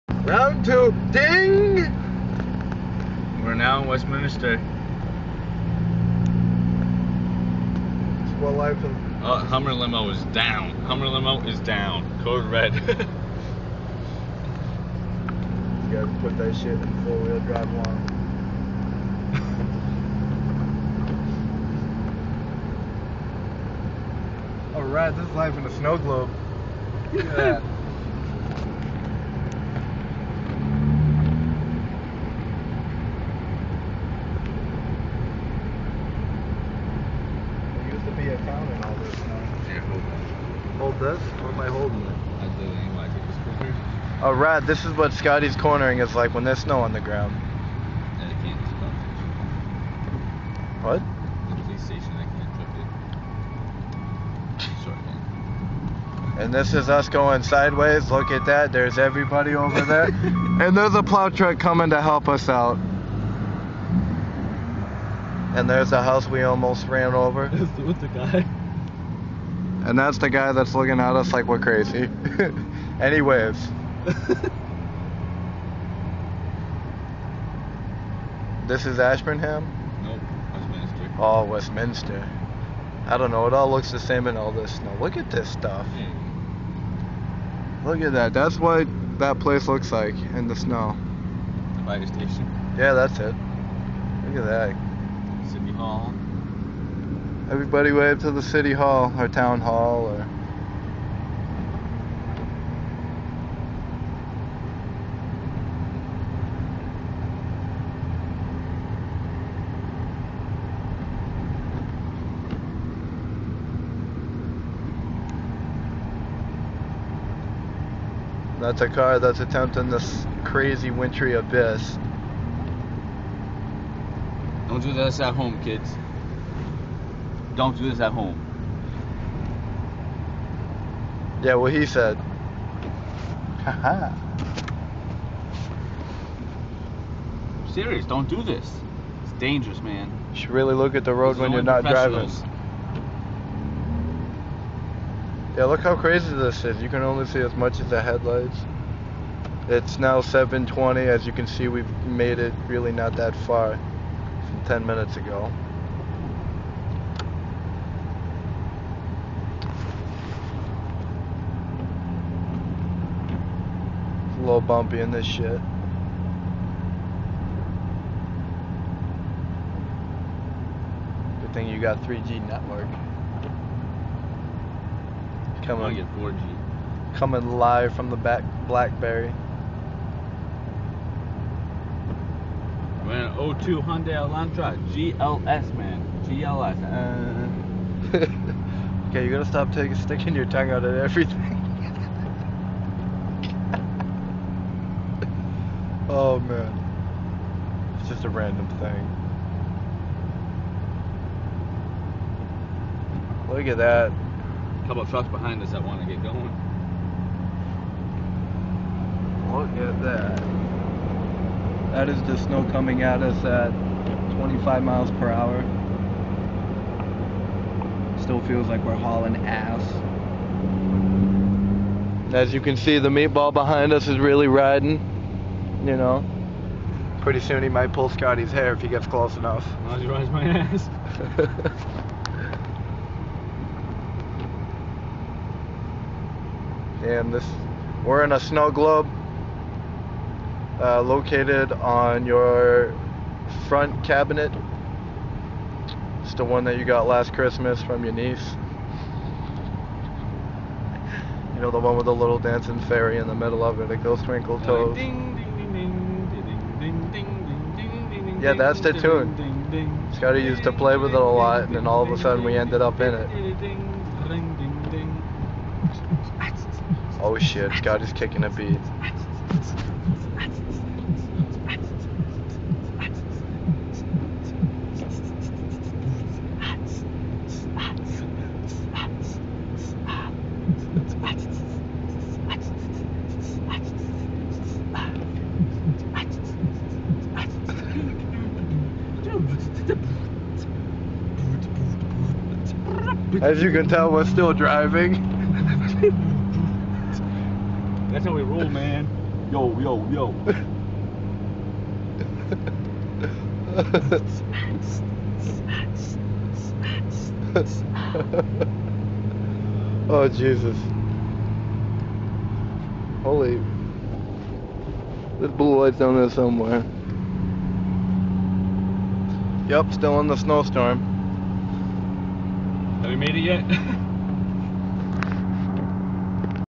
Round two, ding! We're now in Westminster. It's what life is. Hummer limo is down. Hummer limo is down. Code red. You gotta put that shit in four-wheel drive one. Alright, this is life in a snow globe. Look at that. There used to be a town in all this snow. Yeah, hold that. Hold this? Or am I holding it? I did it anyway. I took this corner. Alright, this is what Scotty's cornering is like when there's snow on the ground. Yeah, I can't just stop it. What? The police station, I can't trip it. Sure I can. And this is us going sideways. Look at that. There's everybody over there. And there's a plow truck coming to help us out. And there's a house we almost ran over. What's the guy? And that's the guy that's looking at us like we're crazy. Anyways. This is Ashburnham? Nope, Westminster. Oh, Westminster. I don't know. It all looks the same in all this snow. Look at this stuff. Yeah. Look at that. That's what that place looks like in the snow. The fire station. Yeah, that's it. Look at that. City Hall. Everybody wave to the city hall or town hall or... That's a car that's attempting this crazy wintry abyss. Don't do this at home, kids. Don't do this at home. Yeah, what he said. Haha. I'm serious, don't do this. It's dangerous, man. You should really look at the road This is when you're only not driving. professionals. Yeah, look how crazy this is. You can only see as much as the headlights. It's now 7:20. As you can see, we've made it really not that far from 10 minutes ago. It's a little bumpy in this shit. Good thing you got 3G network. I'm gonna get 4G. Coming live from the back BlackBerry. We're in an 02 Hyundai Elantra GLS, man. GLS. Okay, you gotta stop sticking your tongue out at everything. Oh man, it's just a random thing. Look at that. A couple of trucks behind us that want to get going. Look at that. That is the snow coming at us at 25 miles per hour. Still feels like we're hauling ass. As you can see, the meatball behind us is really riding. You know, pretty soon he might pull Scotty's hair if he gets close enough. As long as he rides my ass. And we're in a snow globe located on your front cabinet. It's the one that you got last Christmas from your niece. You know, the one with the little dancing fairy in the middle of it. It goes twinkle toes. Yeah, that's the tune. Scotty used to play with it a lot, and then all of a sudden we ended up in it. Oh shit, Scotty's kicking a beat. As you can tell, we're still driving. That's how we roll, man. Yo, yo, yo. Oh, Jesus. Holy. There's blue lights down there somewhere. Yep, still in the snowstorm. Have we made it yet?